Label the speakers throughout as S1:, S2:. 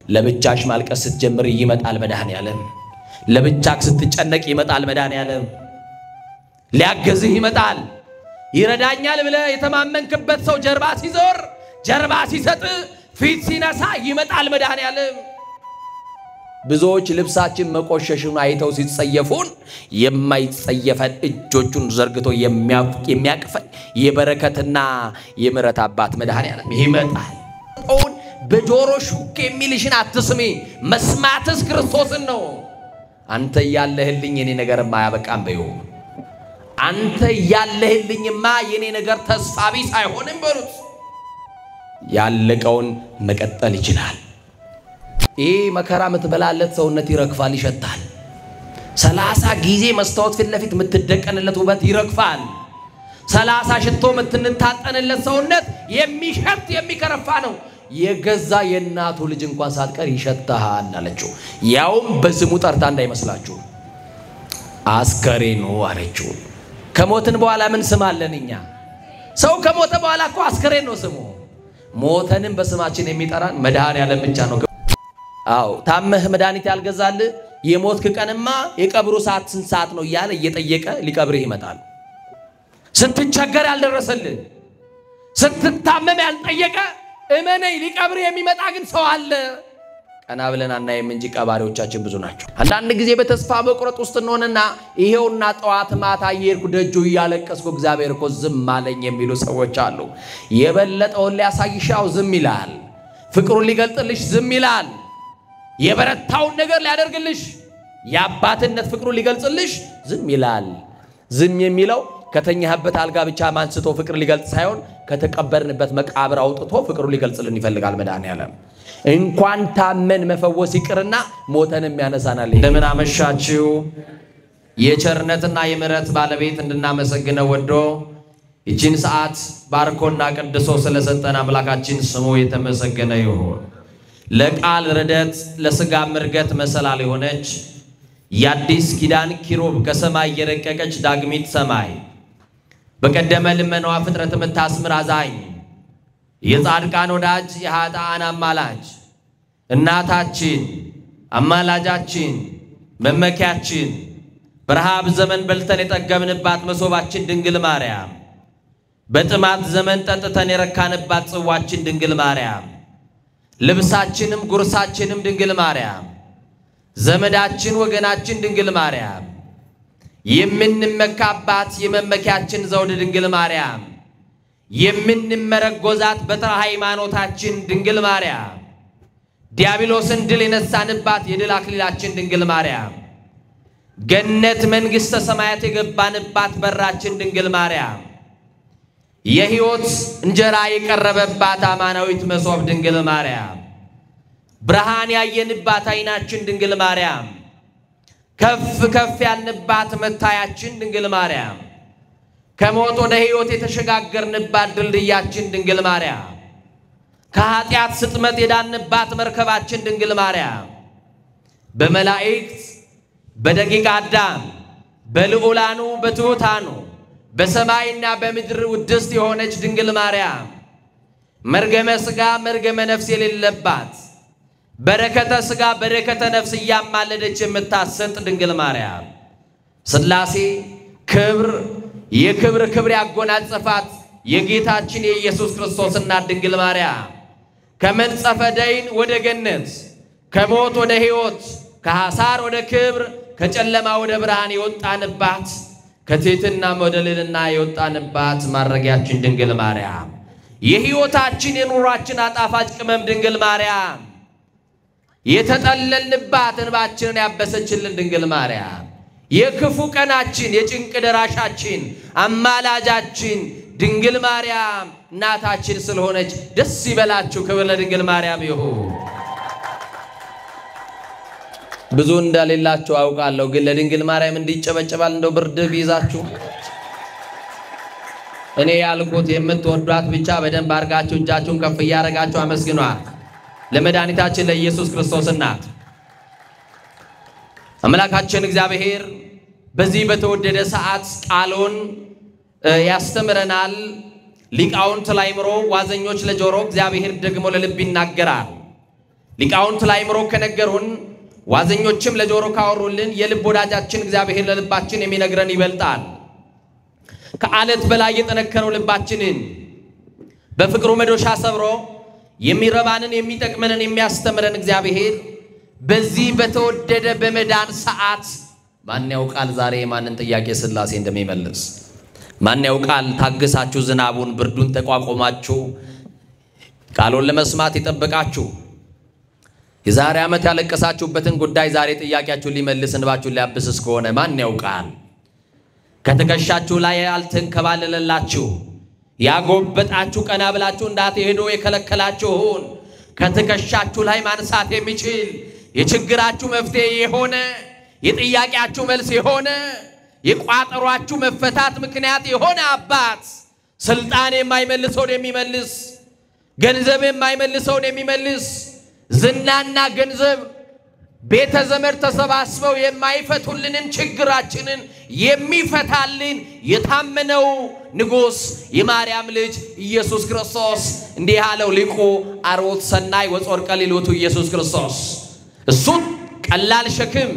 S1: ለብቻሽ ማልቀስ ስትጀምር ይመጣል መድኃኔዓለም። ለብቻክ ስትጨነቅ ይመጣል መድኃኔዓለም። ሊያገዝህ ይመጣል። ይረዳኛል ብለህ የተማመንክበት ሰው ጀርባ ሲዞር ጀርባ ሲሰጥ ፊት ሲነሳ ይመጣል መድኃኔዓለም። ብዙዎች ልብሳችን መቆሸሽን አይተው ሲጸየፉን የማይጸየፈን እጆቹን ዘርግቶ የሚያቅፈን የበረከትና የምሕረት አባት መድኃኔዓለም ይመጣል። በጆሮ ሹክ የሚልሽን አትስሚ፣ መስማትስ ክርስቶስን ነው። አንተ ያለህልኝ የኔ ነገርማ አያበቃም በዩ። አንተ ያለህልኝማ የኔ ነገር ተስፋ ቢስ አይሆንም በሉት። ያለቀውን መቀጠል ይችላል። ይሄ መከራ ምትበላለት ሰውነት ይረግፋል፣ ይሸታል። 30 ጊዜ መስታወት ፊት ለፊት ምትደቀንለት ውበት ይረግፋል። 30 ሽቶ ምትንታጠንለት ሰውነት የሚሸት የሚከረፋ ነው። የገዛ የእናቱ ልጅ እንኳን ሳትቀር ይሸታሃል አለችው። ያውም በስሙ ጠርታ እንዳይመስላችሁ አስከሬኑ አለችው። ከሞትን በኋላ ምን ስም አለን እኛ? ሰው ከሞተ በኋላ እኮ አስከሬን ነው ስሙ። ሞተንም በስማችን የሚጠራን መድኃኔዓለም ብቻ ነው። አዎ ታመህ መድኃኒት ያልገዛል የሞትክ ቀንማ የቀብሩ ሰዓት ስንት ሰዓት ነው እያለ እየጠየቀ ሊቀብርህ ይመጣል። ስትቸገር ያልደረሰልህ ስትታመም ያልጠየቀ እመነኝ ሊቀብርህ የሚመጣ ግን ሰው አለ። ቀና ብለን አናይም እንጂ ቀባሪዎቻችን ብዙ ናቸው። አንዳንድ ጊዜ በተስፋ መቁረጥ ውስጥ እንሆንና ይሄውና ጠዋት ማታ እየሄድኩ ደጁ እያለቀስኩ እግዚአብሔር እኮ ዝም አለኝ የሚሉ ሰዎች አሉ። የበለጠውን ሊያሳይሻው ዝም ይላል። ፍቅሩን ሊገልጥልሽ ዝም ይላል። የበረታውን ነገር ሊያደርግልሽ የአባትነት ፍቅሩን ሊገልጽልሽ ዝም ይላል። ዝም የሚለው ከተኛህበት አልጋ ብቻ ማንስቶ ፍቅር ሊገልጽ ሳይሆን ከተቀበርንበት መቃብር አውጥቶ ፍቅሩን ሊገልጽልን ይፈልጋል መድኃኔዓለም። እንኳን ታመን መፈወስ ይቅርና ሞተንም ያነሳናል። እንደምን አመሻችሁ። የቸርነትና የምሕረት ባለቤት እንድናመሰግነው ወዶ ይህችን ሰዓት ባርኮና ቀድሶ ስለሰጠን አምላካችን ስሙ የተመሰገነ ይሁን። ለቃል ርደት ለሥጋ ምርገት መሰላል የሆነች የአዲስ ኪዳን ኪሩብ ከሰማይ የረቀቀች ዳግሚት ሰማይ በቀደመ ልመናዋ ፍጥረት የምታስምር አዛኝ የጻድቃን ወዳጅ የኃጥአን አማላጅ እናታችን አማላጃችን መመኪያችን በረሃብ ዘመን በልተን የጠገብንባት መሶባችን ድንግል ማርያም በጥማት ዘመን ጠጥተን የረካንባት ጽዋችን ድንግል ማርያም ልብሳችንም ጉርሳችንም ድንግል ማርያም ዘመዳችን ወገናችን ድንግል ማርያም የምንመካባት የመመኪያችን ዘውድ ድንግል ማርያም የምንመረጎዛት በትረ ሃይማኖታችን ድንግል ማርያም ዲያብሎስን ድል የነሳንባት የድል አክሊላችን ድንግል ማርያም ገነት መንግሥተ ሰማያት የገባንባት በራችን ድንግል ማርያም የሕይወት እንጀራ የቀረበባት አማናዊት መሶብ ድንግል ማርያም ብርሃን ያየንባት አይናችን ድንግል ማርያም ከፍ ከፍ ያልንባት መታያችን ድንግል ማርያም ከሞት ወደ ሕይወት የተሸጋገርንባት ድልድያችን ድንግል ማርያም ከኃጢአት ስጥመት የዳንባት መርከባችን ድንግል ማርያም በመላእክት በደቂቀ አዳም በልዑላኑ በትሑታኑ በሰማይና በምድር ውድስት የሆነች ድንግል ማርያም መርገመ ሥጋ መርገመ ነፍስ የሌለባት በረከተ ሥጋ በረከተ ነፍስ እያማለደች የምታሰጥ ድንግል ማርያም ሥላሴ ክብር የክብር ክብር ያጎናጸፋት የጌታችን የኢየሱስ ክርስቶስ እናት ድንግል ማርያም ከመንጸፈ ደይን ወደ ገነት ከሞት ወደ ሕይወት ከሐሳር ወደ ክብር ከጨለማ ወደ ብርሃን የወጣንባት ከትሕትና ወደ ልዕልና የወጣንባት ማረጊያችን ድንግል ማርያም የሕይወታችን የኑሯችን አጣፋጭ ቅመም ድንግል ማርያም የተጠለልንባት እንባችንን ያበሰችልን ድንግል ማርያም የክፉ ቀናችን የጭንቅ ደራሻችን አማላጃችን ድንግል ማርያም እናታችን ስለሆነች ደስ ይበላችሁ። ክብር ለድንግል ማርያም ይሁን። ብዙ እንዳሌላችሁ አውቃለሁ፣ ግን ለድንግል ማርያም እንዲጨበጨባል እንደው ብርድ ቢይዛችሁ እኔ ያልኩት የምትወዷት ብቻ በደንብ አድርጋችሁ እጃችሁን ከፍ እያደረጋችሁ አመስግኗት። ለመድኃኒታችን ለኢየሱስ ክርስቶስ እናት አምላካችን እግዚአብሔር በዚህ በተወደደ ሰዓት ቃሉን ያስተምረናል። ሊቃውንት ለአእምሮ ዋዘኞች ለጆሮ እግዚአብሔር ደግሞ ለልብ ይናገራል። ሊቃውንት ለአእምሮ ከነገሩን ዋዘኞችም ለጆሮ ካወሩልን የልብ ወዳጃችን እግዚአብሔር ለልባችን የሚነግረን ይበልጣል። ከአለት በላይ የጠነከረው ልባችንን በፍቅሩ መዶሻ ሰብሮ የሚረባንን የሚጠቅመንን የሚያስተምረን እግዚአብሔር በዚህ በተወደደ በመዳን ሰዓት ማን ያውቃል ዛሬ ማንን ጥያቄ ሥላሴ እንደሚመልስ? ማን ያውቃል ታግሳችሁ ዝናቡን ብርዱን ተቋቁማችሁ ቃሉን ለመስማት ይጠብቃችሁ የዛሬ ዓመት ያለቀሳችሁበትን ጉዳይ ዛሬ ጥያቄያችሁን ሊመልስ እንባችሁን ሊያብስ እስከሆነ ማን ያውቃል? ከትከሻችሁ ላይ ያልተንከባለለላችሁ ያጎበጣችሁ ቀና ብላችሁ እንዳትሄዱ የከለከላችሁን ከትከሻችሁ ላይ ማንሳት የሚችል የችግራችሁ መፍትሄ የሆነ የጥያቄያችሁ መልስ የሆነ የቋጠሯችሁ መፈታት ምክንያት የሆነ አባት ስልጣን የማይመልሰውን የሚመልስ ገንዘብ የማይመልሰውን የሚመልስ ዝናና ገንዘብ ቤተ ዘመድ ተሰባስበው የማይፈቱልንን ችግራችንን የሚፈታልን የታመነው ንጉስ የማርያም ልጅ ኢየሱስ ክርስቶስ እንዲህ አለው ሊቁ አርወት ሰናይ ወጾርቀ ሊሉቱ ኢየሱስ ክርስቶስ እሱ ቀላል ሸክም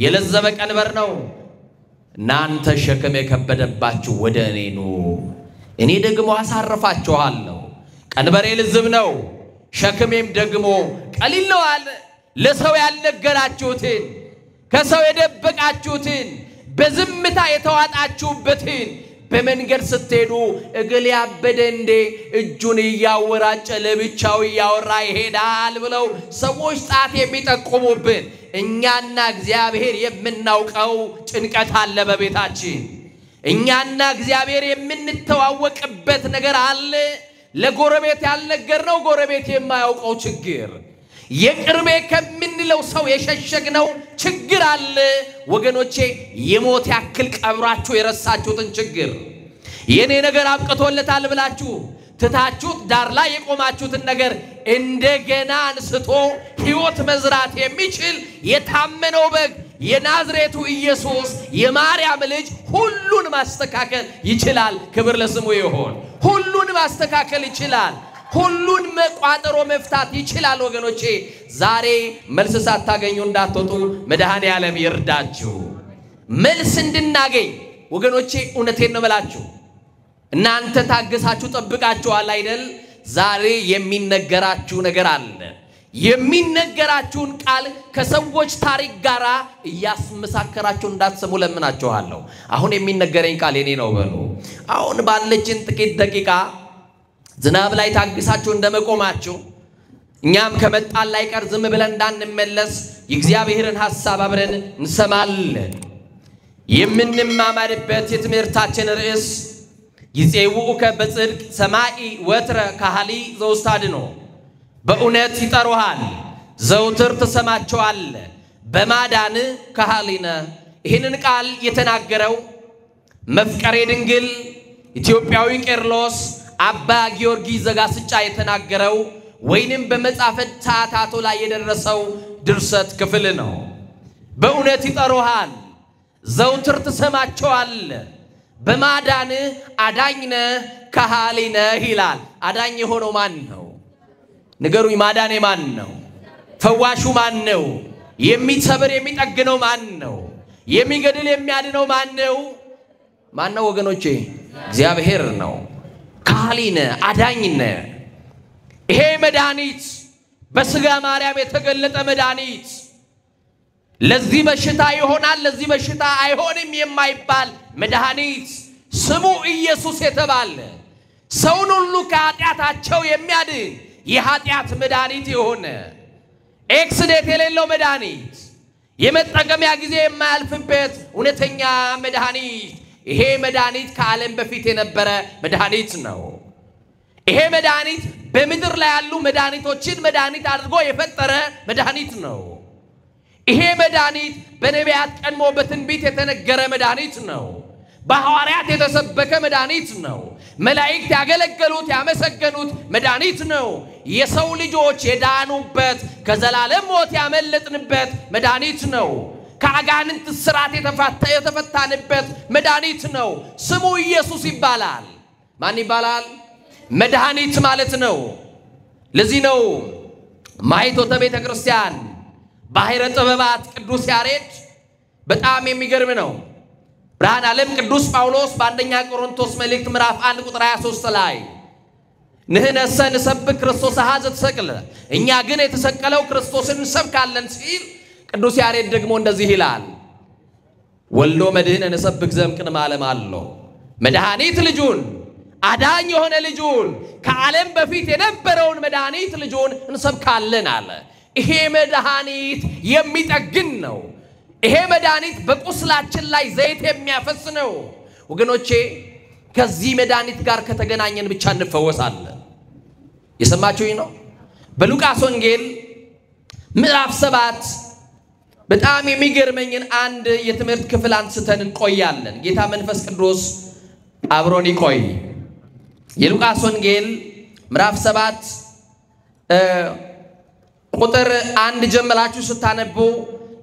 S1: የለዘበ ቀንበር ነው እናንተ ሸክም የከበደባችሁ ወደ እኔ ኑ እኔ ደግሞ አሳርፋችኋለሁ ቀንበሬ ልዝብ ነው ሸክሜም ደግሞ ቀሊል ነው አለ ለሰው ያልነገራችሁትን ከሰው የደበቃችሁትን በዝምታ የተዋጣችሁበትን በመንገድ ስትሄዱ እግል ያበደ እንደ እጁን ያወራጨ ለብቻው ያወራ ይሄዳል ብለው ሰዎች ጣት የሚጠቁሙብን እኛና እግዚአብሔር የምናውቀው ጭንቀት አለ በቤታችን እኛና እግዚአብሔር የምንተዋወቅበት ነገር አለ ለጎረቤት ያልነገርነው ጎረቤት የማያውቀው ችግር የቅርቤ ከምንለው ሰው የሸሸግነው ችግር አለ ወገኖቼ የሞት ያክል ቀብራችሁ የረሳችሁትን ችግር የኔ ነገር አብቅቶለታል ብላችሁ ትታችሁት ዳር ላይ የቆማችሁትን ነገር እንደገና አንስቶ ሕይወት መዝራት የሚችል የታመነው በግ የናዝሬቱ ኢየሱስ የማርያም ልጅ ሁሉን ማስተካከል ይችላል ክብር ለስሙ ይሁን ሁሉን ማስተካከል ይችላል ሁሉን መቋጠሮ መፍታት ይችላል ወገኖቼ ዛሬ መልስ ሳታገኙ እንዳትወጡ መድኃኔ ዓለም ይርዳችሁ መልስ እንድናገኝ ወገኖቼ እውነቴን ነው መላችሁ እናንተ ታግሳችሁ ጠብቃችኋል አይደል ዛሬ የሚነገራችሁ ነገር አለ የሚነገራችሁን ቃል ከሰዎች ታሪክ ጋራ እያስመሳከራችሁ እንዳትሰሙ ለምናችኋለሁ አሁን የሚነገረኝ ቃል የኔ ነው በሉ አሁን ባለችን ጥቂት ደቂቃ ዝናብ ላይ ታግሳችሁ እንደመቆማችሁ እኛም ከመጣን ላይ ቀር ዝም ብለን እንዳንመለስ የእግዚአብሔርን ሐሳብ አብረን እንሰማለን የምንማማርበት የትምህርታችን ርዕስ ይጼውኡከ በጽድቅ ሰማይ ወትረ ካህሊ ዘውስታድኖ በእውነት ይጠሩሃል ዘውትር ተሰማቸዋል በማዳን ካህሊነ ይህንን ቃል የተናገረው መፍቀሬ ድንግል ኢትዮጵያዊ ቄርሎስ አባ ጊዮርጊስ ዘጋስጫ የተናገረው ወይንም በመጽሐፈ ታታቶ ላይ የደረሰው ድርሰት ክፍል ነው በእውነት ይጠሩሃል ዘውትር ተሰማቸዋል በማዳን አዳኝነ ካህሊነ ይላል አዳኝ የሆነው ማን ነው ንገሩኝ ማዳኔ ማን ነው ፈዋሹ ማን ነው የሚሰብር የሚጠግነው ማን ነው የሚገድል የሚያድነው ማን ነው ወገኖቼ እግዚአብሔር ነው ካህሊነ አዳኝነ ይሄ መድኃኒት በስጋ ማርያም የተገለጠ መድኃኒት ለዚህ በሽታ ይሆናል ለዚህ በሽታ አይሆንም የማይባል መድኃኒት ስሙ ኢየሱስ የተባለ ሰውን ሁሉ ከኃጢአታቸው የሚያድን የኃጢአት መድኃኒት የሆነ ኤክስዴት የሌለው መድኃኒት የመጠቀሚያ ጊዜ የማያልፍበት እውነተኛ መድኃኒት ይሄ መድኃኒት ከዓለም በፊት የነበረ መድኃኒት ነው ይሄ መድኃኒት በምድር ላይ ያሉ መድኃኒቶችን መድኃኒት አድርጎ የፈጠረ መድኃኒት ነው ይሄ መድኃኒት በነቢያት ቀድሞ በትንቢት የተነገረ መድኃኒት ነው በሐዋርያት የተሰበከ መድኃኒት ነው መላእክት ያገለገሉት ያመሰገኑት መድኃኒት ነው የሰው ልጆች የዳኑበት ከዘላለም ሞት ያመለጥንበት መድኃኒት ነው ከአጋንንት ስራት የተፈታንበት መድኃኒት ነው ስሙ ኢየሱስ ይባላል ማን ይባላል መድኃኒት ማለት ነው ለዚህ ነው ማይቶተ ቤተ ክርስቲያን ባሕረ ጥበባት ቅዱስ ያሬድ በጣም የሚገርም ነው። ብርሃነ ዓለም ቅዱስ ጳውሎስ በአንደኛ ቆሮንቶስ መልእክት ምዕራፍ 1 ቁጥር 23 ላይ ንሕነሰ ንሰብክ ክርስቶስ ኀዘ ተሰቅለ እኛ ግን የተሰቀለው ክርስቶስን እንሰብካለን ሲል ቅዱስ ያሬድ ደግሞ እንደዚህ ይላል ወልዶ መድህነ ንሰብክ ዘእምቅድመ ዓለም አሎ መድኃኒት ልጁን አዳኝ የሆነ ልጁን ከዓለም በፊት የነበረውን መድኃኒት ልጁን እንሰብካለን አለ። ይሄ መድኃኒት የሚጠግን ነው። ይሄ መድኃኒት በቁስላችን ላይ ዘይት የሚያፈስ ነው። ወገኖቼ ከዚህ መድኃኒት ጋር ከተገናኘን ብቻ እንፈወሳለን። የሰማችሁኝ ነው። በሉቃስ ወንጌል ምዕራፍ 7 በጣም የሚገርመኝን አንድ የትምህርት ክፍል አንስተን እንቆያለን። ጌታ መንፈስ ቅዱስ አብሮን ይቆይ። የሉቃስ ወንጌል ምዕራፍ 7 ቁጥር 1 ጀምራችሁ ስታነቡ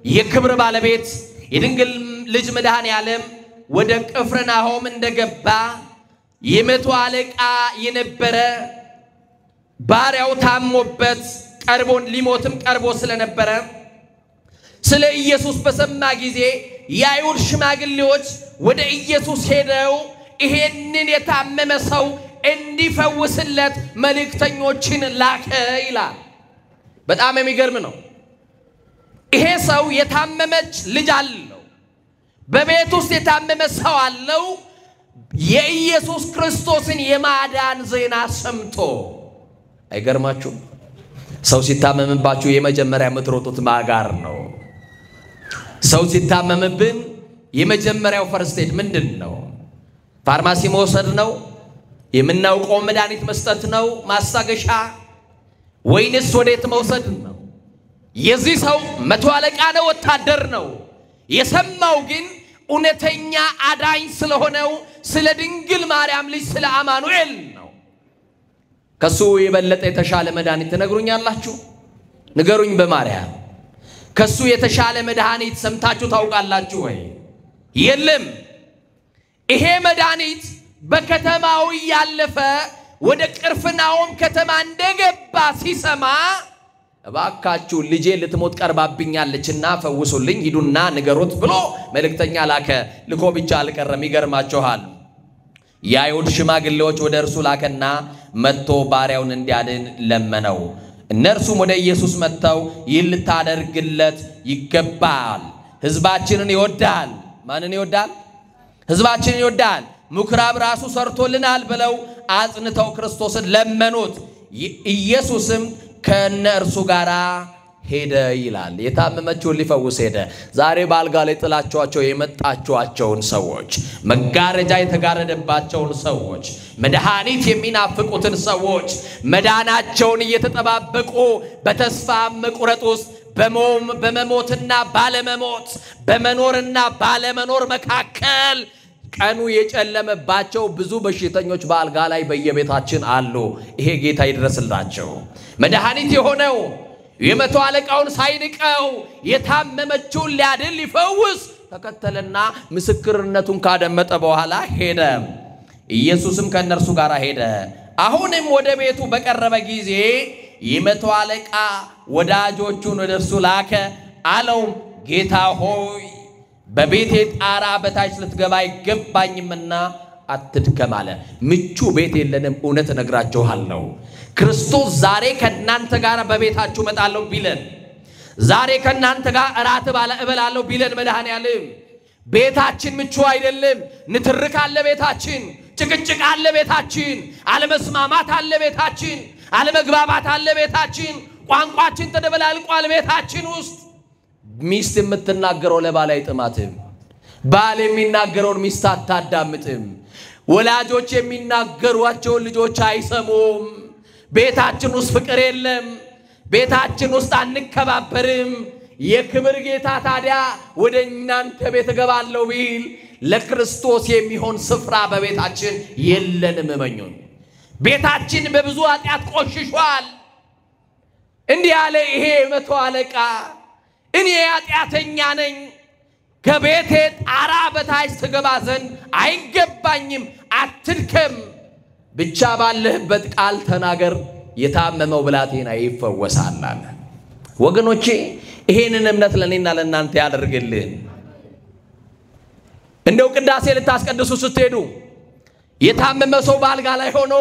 S1: የክብር ባለቤት የድንግል ልጅ መድኃኔ ዓለም ወደ ቅፍርናሆም እንደገባ የመቶ አለቃ የነበረ ባሪያው ታሞበት ቀርቦን ሊሞትም ቀርቦ ስለነበረ ስለ ኢየሱስ በሰማ ጊዜ የአይሁድ ሽማግሌዎች ወደ ኢየሱስ ሄደው ይሄንን የታመመ ሰው እንዲፈውስለት መልእክተኞችን ላከ ይላል። በጣም የሚገርም ነው። ይሄ ሰው የታመመች ልጅ አለው። በቤት ውስጥ የታመመ ሰው አለው። የኢየሱስ ክርስቶስን የማዳን ዜና ሰምቶ አይገርማችሁ? ሰው ሲታመምባችሁ የመጀመሪያ የምትሮጡት ማጋር ነው። ሰው ሲታመምብን የመጀመሪያው ፈርስት ኤድ ምንድነው? ፋርማሲ መውሰድ ነው? የምናውቀው መድኃኒት መስጠት ነው? ማስታገሻ ወይንስ ወዴት መውሰድ ነው? የዚህ ሰው መቶ አለቃ ነው፣ ወታደር ነው። የሰማው ግን እውነተኛ አዳኝ ስለሆነው ስለ ድንግል ማርያም ልጅ ስለ አማኑኤል ነው። ከሱ የበለጠ የተሻለ መድኃኒት ትነግሩኛላችሁ? ንገሩኝ በማርያም። ከሱ የተሻለ መድኃኒት ሰምታችሁ ታውቃላችሁ ወይ? የለም። ይሄ መድኃኒት በከተማው ያለፈ ወደ ቅፍርናሆም ከተማ እንደገባ ሲሰማ እባካችሁ ልጄ ልትሞት ቀርባብኛለችና ፈውሱልኝ ሂዱና ንገሩት ብሎ መልእክተኛ ላከ። ልኮ ብቻ አልቀረም። ይገርማችኋል። የአይሁድ ሽማግሌዎች ወደ እርሱ ላከና መጥቶ ባሪያውን እንዲያድን ለመነው። እነርሱም ወደ ኢየሱስ መጥተው ይህን ልታደርግለት ይገባል፣ ሕዝባችንን ይወዳል። ማንን ይወዳል? ሕዝባችንን ይወዳል። ምኩራብ ራሱ ሰርቶልናል ብለው አጽንተው ክርስቶስን ለመኑት። ኢየሱስም ከነርሱ ጋር ሄደ ይላል። የታመመችውን ሊፈውስ ሄደ። ዛሬ በአልጋ ላይ ጥላችኋቸው የመጣችኋቸውን ሰዎች፣ መጋረጃ የተጋረደባቸውን ሰዎች፣ መድኃኒት የሚናፍቁትን ሰዎች፣ መዳናቸውን እየተጠባበቁ በተስፋ መቁረጥ ውስጥ በመሞትና ባለመሞት በመኖርና ባለመኖር መካከል ቀኑ የጨለመባቸው ብዙ በሽተኞች በአልጋ ላይ በየቤታችን አሉ። ይሄ ጌታ ይድረስላቸው። መድኃኒት የሆነው የመቶ አለቃውን ሳይንቀው የታመመችውን ሊያድን ሊፈውስ ተከተለና ምስክርነቱን ካደመጠ በኋላ ሄደ። ኢየሱስም ከነርሱ ጋር ሄደ። አሁንም ወደ ቤቱ በቀረበ ጊዜ የመቶ አለቃ ወዳጆቹን ወደ እርሱ ላከ። አለው ጌታ ሆይ በቤቴ ጣራ በታች ልትገባ አይገባኝምና አትድከም አለ። ምቹ ቤት የለንም። እውነት እነግራችኋለሁ ክርስቶስ ዛሬ ከናንተ ጋር በቤታችሁ መጣለው ቢለን፣ ዛሬ ከናንተ ጋር እራት እበላለሁ ቢለን መድኃኔዓለም ቤታችን ምቹ አይደለም። ንትርክ አለ ቤታችን፣ ጭቅጭቅ አለ ቤታችን፣ አለመስማማት አለ ቤታችን፣ አለመግባባት አለ ቤታችን፣ ቋንቋችን ተደበላልቋል ቤታችን ውስጥ። ሚስት የምትናገረው ለባል አይጥማትም። ባል የሚናገረውን ሚስት አታዳምጥም። ወላጆች የሚናገሯቸውን ልጆች አይሰሙም። ቤታችን ውስጥ ፍቅር የለም። ቤታችን ውስጥ አንከባበርም። የክብር ጌታ ታዲያ ወደ እናንተ ቤት እገባለሁ ቢል ለክርስቶስ የሚሆን ስፍራ በቤታችን የለንም። እመኙን። ቤታችን በብዙ ኃጢአት ቆሽሿል። እንዲህ ያለ ይሄ መቶ አለቃ እኔ ኃጢአተኛ ነኝ፣ ከቤቴ ጣራ በታች ትገባ ዘንድ አይገባኝም፣ አትድከም፣ ብቻ ባለህበት ቃል ተናገር የታመመው ብላቴና ይፈወሳል አለ። ወገኖቼ ይሄንን እምነት ለኔና ለእናንተ ያደርግልን። እንደው ቅዳሴ ልታስቀድሱ ስትሄዱ የታመመ ሰው በአልጋ ላይ ሆኖ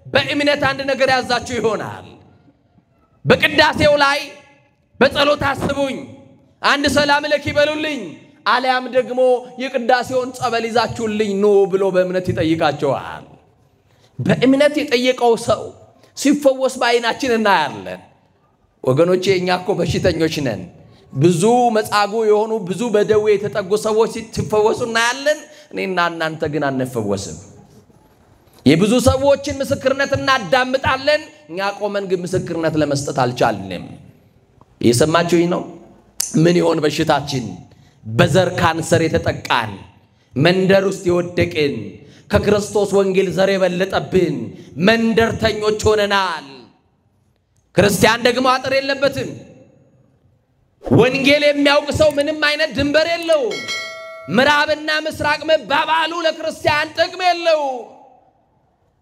S1: በእምነት አንድ ነገር ያዛችሁ ይሆናል። በቅዳሴው ላይ በጸሎት አስቡኝ፣ አንድ ሰላም ለኪ በሉልኝ፣ አልያም ደግሞ የቅዳሴውን ጸበል ይዛችሁልኝ ኑ ብሎ በእምነት ይጠይቃቸዋል። በእምነት የጠየቀው ሰው ሲፈወስ በዓይናችን እናያለን። ወገኖቼ እኛ እኮ በሽተኞች ነን። ብዙ መጻጉ የሆኑ ብዙ በደዌ የተጠጉ ሰዎች ሲፈወሱ እናያለን። እኔና እናንተ ግን አንፈወስም። የብዙ ሰዎችን ምስክርነት እናዳምጣለን። እኛ ቆመን ግን ምስክርነት ለመስጠት አልቻልንም። የሰማችሁኝ ነው? ምን ይሆን በሽታችን? በዘር ካንሰር የተጠቃን፣ መንደር ውስጥ የወደቅን፣ ከክርስቶስ ወንጌል ዘር የበለጠብን መንደርተኞች ሆነናል። ክርስቲያን ደግሞ አጥር የለበትም። ወንጌል የሚያውቅ ሰው ምንም አይነት ድንበር የለው። ምዕራብና ምስራቅ መባባሉ ለክርስቲያን ጥቅም የለው።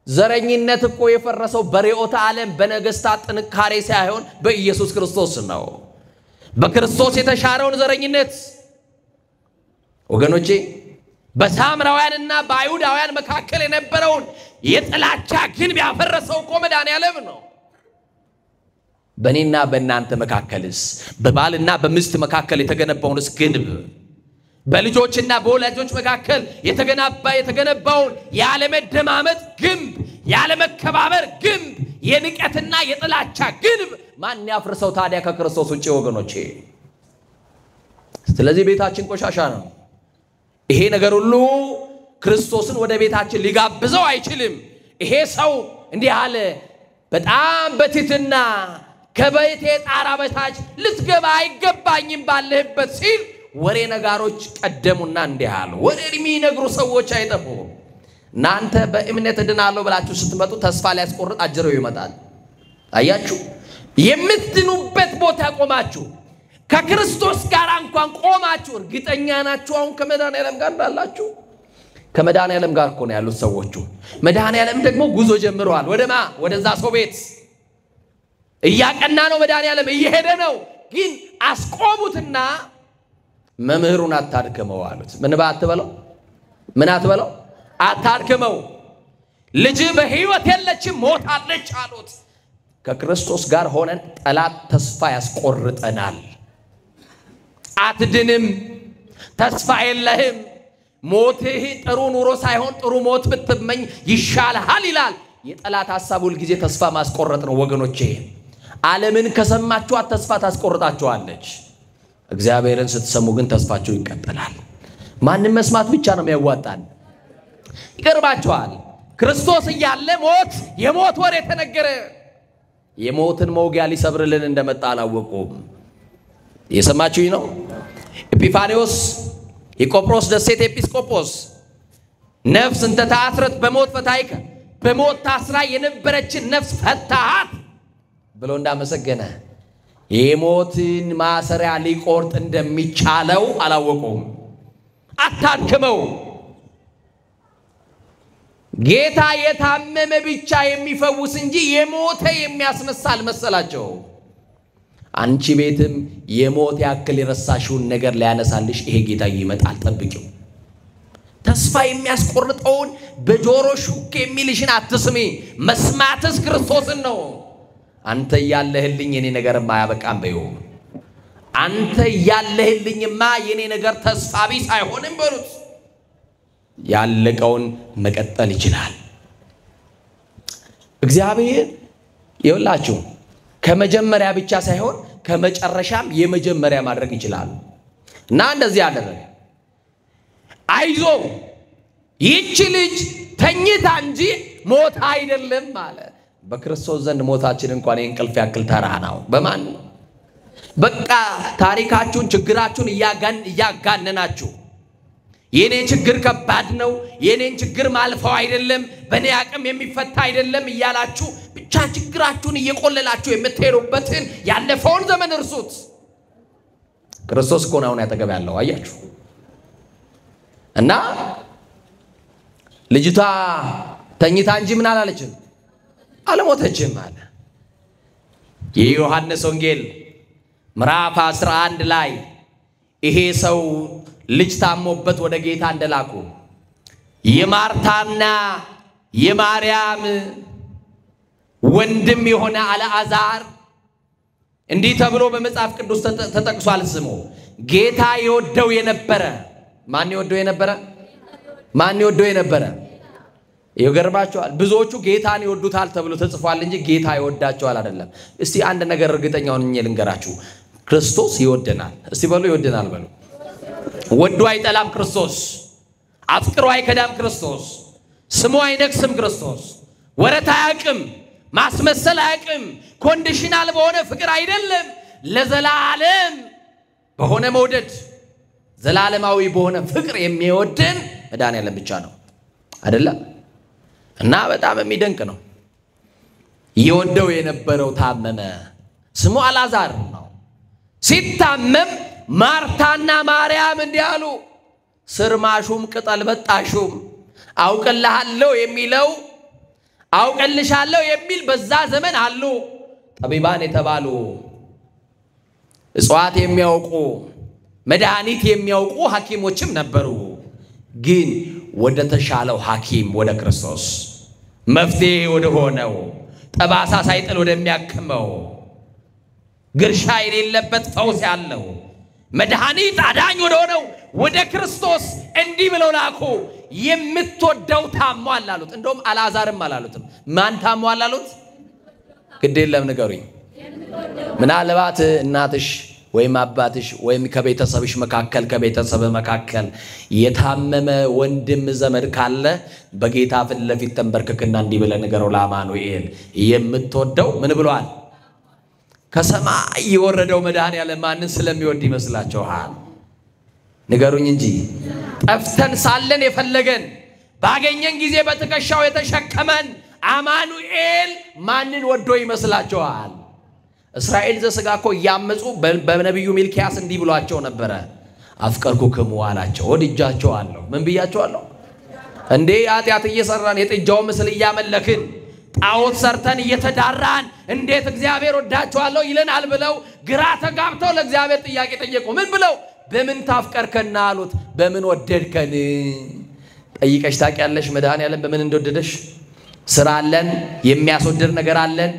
S1: ዘረኝነት እኮ የፈረሰው በርዕዮተ ዓለም በነገስታት ጥንካሬ ሳይሆን በኢየሱስ ክርስቶስ ነው። በክርስቶስ የተሻረውን ዘረኝነት ወገኖቼ በሳምራውያንና በአይሁዳውያን መካከል የነበረውን የጥላቻ ግንብ ያፈረሰው እኮ መድኃኔዓለም ነው። በእኔና በእናንተ መካከልስ በባልና በሚስት መካከል የተገነባውንስ ግንብ፣ በልጆችና በወላጆች መካከል የተገነባውን ያለመደማመጥ ግንብ፣ ያለመከባበር ግንብ፣ የንቀትና የጥላቻ ግንብ ማን ያፍርሰው ታዲያ ከክርስቶስ ውጪ ወገኖቼ? ስለዚህ ቤታችን ቆሻሻ ነው። ይሄ ነገር ሁሉ ክርስቶስን ወደ ቤታችን ሊጋብዘው አይችልም። ይሄ ሰው እንዲህ አለ፣ በጣም በትህትና ከቤቴ ጣራ በታች ልትገባ አይገባኝም ባለህበት ሲል ወሬ ነጋሮች ቀደሙና እንዲህ አሉ። ወሬ የሚነግሩ ሰዎች አይጠፉም። እናንተ በእምነት እድናለሁ ብላችሁ ስትመጡ ተስፋ ሊያስቆርጥ አጅረው ይመጣል። አያችሁ፣ የምትድኑበት ቦታ ቆማችሁ ከክርስቶስ ጋር እንኳን ቆማችሁ እርግጠኛ ናችሁ አሁን ከመድኃኔዓለም ጋር እንዳላችሁ? ከመድኃኔዓለም ጋር እኮ ነው ያሉት ሰዎቹ። መድኃኔዓለም ደግሞ ጉዞ ጀምረዋል። ወደማ ወደዛ ሰው ቤት እያቀና ነው። መድኃኔዓለም እየሄደ ነው። ግን አስቆሙትና መምህሩን አታድክመው አሉት። ምን ባትበለው? ምን አትበለው? አታድክመው፣ ልጅ በሕይወት የለችም ሞታለች አሉት። ከክርስቶስ ጋር ሆነን ጠላት ተስፋ ያስቆርጠናል። አትድንም፣ ተስፋ የለህም፣ ሞትህ ጥሩ ኑሮ ሳይሆን ጥሩ ሞት ብትመኝ ይሻልሃል ይላል። የጠላት ሐሳብ ሁል ጊዜ ተስፋ ማስቆረጥ ነው ወገኖቼ። ዓለምን ከሰማችኋት ተስፋ ታስቆርጣችኋለች። እግዚአብሔርን ስትሰሙ ግን ተስፋችሁ ይቀጥላል። ማንም መስማት ብቻ ነው የሚያዋጣን። ይቀርባችኋል። ክርስቶስ እያለ ሞት የሞት ወሬ ተነገረ። የሞትን መውጊያ ሊሰብርልን እንደመጣ አላወቁም። የሰማችሁኝ ነው? ኤጲፋኒዎስ የቆጵሮስ ደሴት ኤጲስቆጶስ ነፍስ እንተ ተአስረት በሞት ፈታይከ፣ በሞት ታስራ የነበረችን ነፍስ ፈታሃት ብሎ እንዳመሰገነ የሞትን ማሰሪያ ሊቆርጥ እንደሚቻለው አላወቁም። አታድክመው። ጌታ የታመመ ብቻ የሚፈውስ እንጂ የሞተ የሚያስነሳ አልመሰላቸው። አንቺ ቤትም የሞት ያክል የረሳሽውን ነገር ሊያነሳልሽ ይሄ ጌታ ይመጣል፣ ጠብቂው። ተስፋ የሚያስቆርጠውን በጆሮ ሹክ የሚልሽን አትስሚ። መስማትስ ክርስቶስን ነው። አንተ ያለህልኝ የኔ ነገርማ አያበቃም በይው። አንተ ያለህልኝማ የኔ ነገር ተስፋ ቢስ አይሆንም በሉት። ያለቀውን መቀጠል ይችላል እግዚአብሔር። ይውላችሁ ከመጀመሪያ ብቻ ሳይሆን ከመጨረሻም የመጀመሪያ ማድረግ ይችላል። እና እንደዚህ ያደረገ አይዞ ይህች ልጅ ተኝታ እንጂ ሞት አይደለም ማለት። በክርስቶስ ዘንድ ሞታችን እንኳን የእንቅልፍ ያክል ተራ ነው። በማን በቃ ታሪካችሁን ችግራችሁን እያጋነናችሁ የኔ ችግር ከባድ ነው፣ የኔን ችግር ማልፈው አይደለም፣ በኔ አቅም የሚፈታ አይደለም እያላችሁ ብቻ ችግራችሁን እየቆለላችሁ የምትሄዱበትን ያለፈውን ዘመን እርሱት። ክርስቶስ እኮ ነው ያጠገብ ያለው። አያችሁ። እና ልጅቷ ተኝታ እንጂ ምን አላለችም፣ አልሞተችም አለ። የዮሐንስ ወንጌል ምዕራፍ 11 ላይ ይሄ ሰው ልጅ ታሞበት ወደ ጌታ እንደላኩ የማርታና የማርያም ወንድም የሆነ አልዓዛር እንዲህ ተብሎ በመጽሐፍ ቅዱስ ተጠቅሷል። ስሙ ጌታ ይወደው የነበረ ማን ይወደው የነበረ? ማን ይወደው የነበረ? ይገርማቸዋል። ብዙዎቹ ጌታን ይወዱታል ተብሎ ተጽፏል እንጂ ጌታ ይወዳቸዋል አይደለም። እስቲ አንድ ነገር እርግጠኛ ሆኜ ልንገራችሁ፣ ክርስቶስ ይወደናል። እስቲ በሉ ይወደናል በሉ። ወዶ አይጠላም ክርስቶስ። አፍቅሮ አይከዳም ክርስቶስ። ስሙ አይነክስም ክርስቶስ። ወረት አያውቅም፣ ማስመሰል አያውቅም። ኮንዲሽናል በሆነ ፍቅር አይደለም፣ ለዘላለም በሆነ መውደድ ዘላለማዊ በሆነ ፍቅር የሚወደን መድኃኒዓለም ብቻ ነው አይደለም? እና በጣም የሚደንቅ ነው። ይወደው የነበረው ታመመ። ስሙ አልዓዛር ነው። ሲታመም ማርታና ማርያም እንዲህ አሉ፣ ስርማሹም ቅጠል በጣሹም አውቅልሃለሁ የሚለው አውቅልሻለሁ የሚል በዛ ዘመን አሉ ጠቢባን የተባሉ እጽዋት የሚያውቁ መድኃኒት የሚያውቁ ሐኪሞችም ነበሩ። ግን ወደ ተሻለው ሐኪም ወደ ክርስቶስ መፍትሄ ወደ ሆነው ጠባሳ ሳይጥል ወደሚያክመው ግርሻ የሌለበት ፈውስ ያለው መድኃኒት አዳኝ ወደ ሆነው ወደ ክርስቶስ እንዲህ ብለው ላኩ። የምትወደው ታሟል አሉት። እንደውም አልዓዛርም አላሉትም። ማን ታሟል አሉት? ግድ የለም ንገሩኝ። ምናልባት እናትሽ ወይም አባትሽ ወይም ከቤተሰብሽ መካከል ከቤተሰብ መካከል የታመመ ወንድም ዘመድ ካለ በጌታ ፊት ለፊት ተንበርክክና እንዲህ ብለህ ንገረው ለአማኑኤል የምትወደው ምን ብሏል? ከሰማይ የወረደው መድኃኒዓለም ማንን ስለሚወድ ይመስላችኋል? ንገሩኝ እንጂ። ጠፍተን ሳለን የፈለገን ባገኘን ጊዜ በትከሻው የተሸከመን አማኑኤል ማንን ወዶ ይመስላችኋል? እስራኤል ዘሥጋ እኮ እያመፁ በነቢዩ ሚልኪያስ እንዲህ ብሏቸው ነበረ። አፍቀርኩክሙ አላቸው። ወድጃቸዋለሁ። ምን ብያቸዋለሁ እንዴ? ኃጢአት እየሰራን የጥጃው ምስል እያመለክን ጣዖት ሰርተን እየተዳራን እንዴት እግዚአብሔር ወዳቸዋለሁ ይለናል ብለው ግራ ተጋብተው ለእግዚአብሔር ጥያቄ ጠየቁ። ምን ብለው? በምን ታፍቀርከና አሉት። በምን ወደድከን? ጠይቀሽ ታውቂያለሽ መድኃኒዓለም በምን እንደወደደሽ? ስራ አለን፣ የሚያስወድድ ነገር አለን፣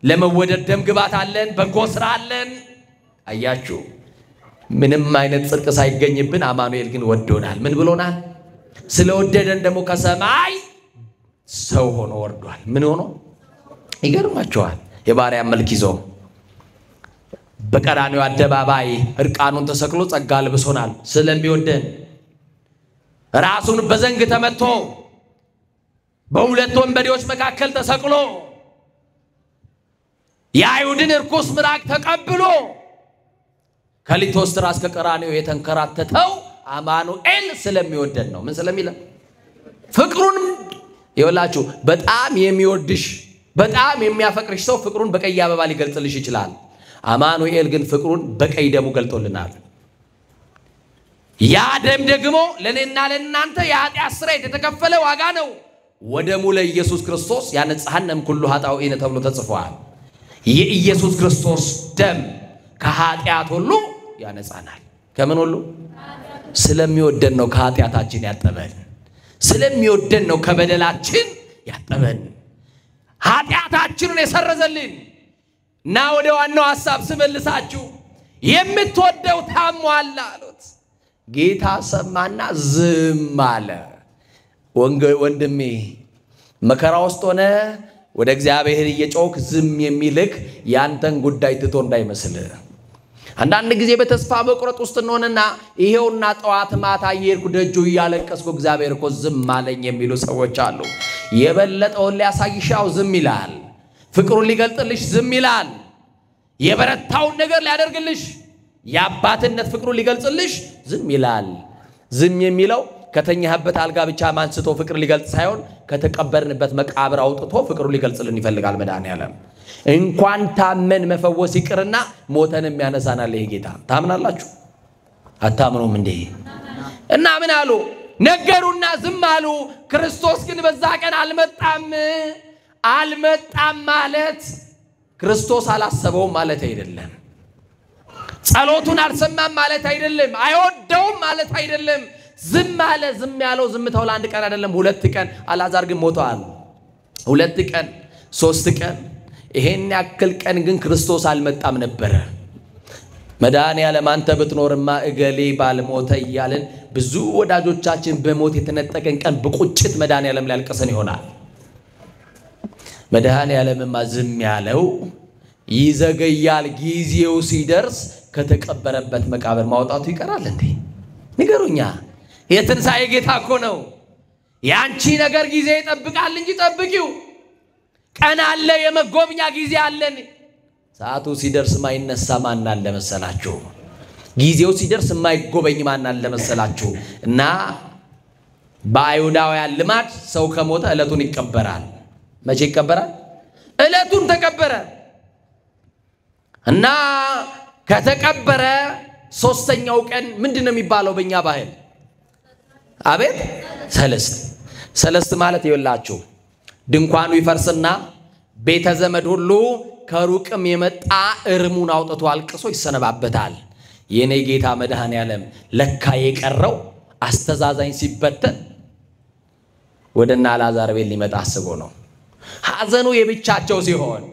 S1: ለመወደድ ደም ግባት አለን፣ በጎ ስራ አለን። አያችሁ፣ ምንም አይነት ጽድቅ ሳይገኝብን አማኑኤል ግን ወዶናል። ምን ብሎናል? ስለወደደን ደግሞ ከሰማይ ሰው ሆኖ ወርዷል። ምን ሆኖ? ይገርማችኋል። የባሪያ መልክ ይዞ በቀራንዮ አደባባይ እርቃኑን ተሰቅሎ ጸጋ ልብሶናል። ስለሚወደን ራሱን በዘንግ ተመቶ በሁለት ወንበዴዎች መካከል ተሰቅሎ የአይሁድን እርኩስ ምራቅ ተቀብሎ ከሊቶስትራ እስከ ቀራንዮ የተንከራተተው አማኑኤል ስለሚወደን ነው። ምን ስለሚለን? ፍቅሩን ይወላችሁ። በጣም የሚወድሽ በጣም የሚያፈቅርሽ ሰው ፍቅሩን በቀይ አበባ ሊገልጽልሽ ይችላል። አማኑኤል ግን ፍቅሩን በቀይ ደሙ ገልጦልናል። ያ ደም ደግሞ ለኔና ለናንተ የኃጢአት ስርየት የተከፈለ ዋጋ ነው። ወደሙ ለኢየሱስ ክርስቶስ ያነጻሐንም ኩሉ ኃጣውኢነ ተብሎ ተጽፏል። የኢየሱስ ክርስቶስ ደም ከኃጢአት ሁሉ ያነጻናል። ከምን ሁሉ? ስለሚወደን ነው ከኃጢአታችን ያጠበን። ስለሚወደን ነው ከበደላችን ያጠበን፣ ኃጢአታችንን የሰረዘልን። እና ወደ ዋናው ሐሳብ ስመልሳችሁ የምትወደው ታሟል አሉት። ጌታ ሰማና ዝም አለ። ወንድሜ መከራ ውስጥ ሆነ ወደ እግዚአብሔር እየጮክ ዝም የሚልክ ያንተን ጉዳይ ትቶ እንዳይመስል። አንዳንድ ጊዜ በተስፋ መቁረጥ ውስጥ እንሆንና ይሄውና ጠዋት ማታ እየሄድኩ ደጁ እያለቀስኩ እግዚአብሔር እኮ ዝም አለኝ የሚሉ ሰዎች አሉ። የበለጠውን ሊያሳይሻው ዝም ይላል። ፍቅሩን ሊገልጥልሽ ዝም ይላል። የበረታውን ነገር ሊያደርግልሽ የአባትነት ፍቅሩን ሊገልጽልሽ ዝም ይላል። ዝም የሚለው ከተኛህበት አልጋ ብቻ ማንስቶ ፍቅር ሊገልጽ ሳይሆን ከተቀበርንበት መቃብር አውጥቶ ፍቅሩን ሊገልጽልን ይፈልጋል መድኃኒዓለም። እንኳን ታመን መፈወስ ይቅርና ሞተንም ያነሳናል ይሄ ጌታ። ታምናላችሁ? አታምኑም እንዴ? እና ምን አሉ? ነገሩና ዝም አሉ። ክርስቶስ ግን በዛ ቀን አልመጣም። አልመጣም ማለት ክርስቶስ አላሰበውም ማለት አይደለም። ጸሎቱን አልሰማም ማለት አይደለም። አይወደውም ማለት አይደለም። ዝም አለ። ዝም ያለው ዝምታው ለአንድ ቀን አይደለም፣ 2 ቀን። አልዓዛር ግን ሞቷል። 2 ቀን 3 ቀን ይሄን ያክል ቀን ግን ክርስቶስ አልመጣም ነበር። መድኃኔዓለም አንተ ብትኖርማ እገሌ ባልሞተ እያልን ብዙ ወዳጆቻችን በሞት የተነጠቀን ቀን በቁጭት መድኃኔዓለም ላይ አልቀሰን ይሆናል። መድኃኔዓለምማ ዝም ያለው ይዘገያል። ጊዜው ሲደርስ ከተቀበረበት መቃብር ማውጣቱ ይቀራል እንዴ? ንገሩኛ። የትንሣኤ ጌታ እኮ ነው። ያንቺ ነገር ጊዜ ይጠብቃል እንጂ ጠብቂው። ቀን አለ፣ የመጎብኛ ጊዜ አለን። ሰዓቱ ሲደርስ ማይነሳ ማን አለ መሰላችሁ? ጊዜው ሲደርስ ማይጎበኝ ማን አለ መሰላችሁ? እና በአይሁዳውያን ልማድ ሰው ከሞተ ዕለቱን ይቀበራል። መቼ ይቀበራል? ዕለቱን ተቀበረ እና ከተቀበረ 3ኛው ቀን ምንድነው የሚባለው በእኛ ባህል? አቤት ሰለስት ማለት ይወላችሁ ድንኳኑ ይፈርስና ቤተ ዘመድ ሁሉ ከሩቅም የመጣ እርሙን አውጥቶ አልቅሶ ይሰነባበታል። የኔ ጌታ መድኃኔዓለም ለካ የቀረው አስተዛዛኝ ሲበተን ወደና አልዓዛር ቤት ሊመጣ አስቦ ነው። ሐዘኑ የብቻቸው ሲሆን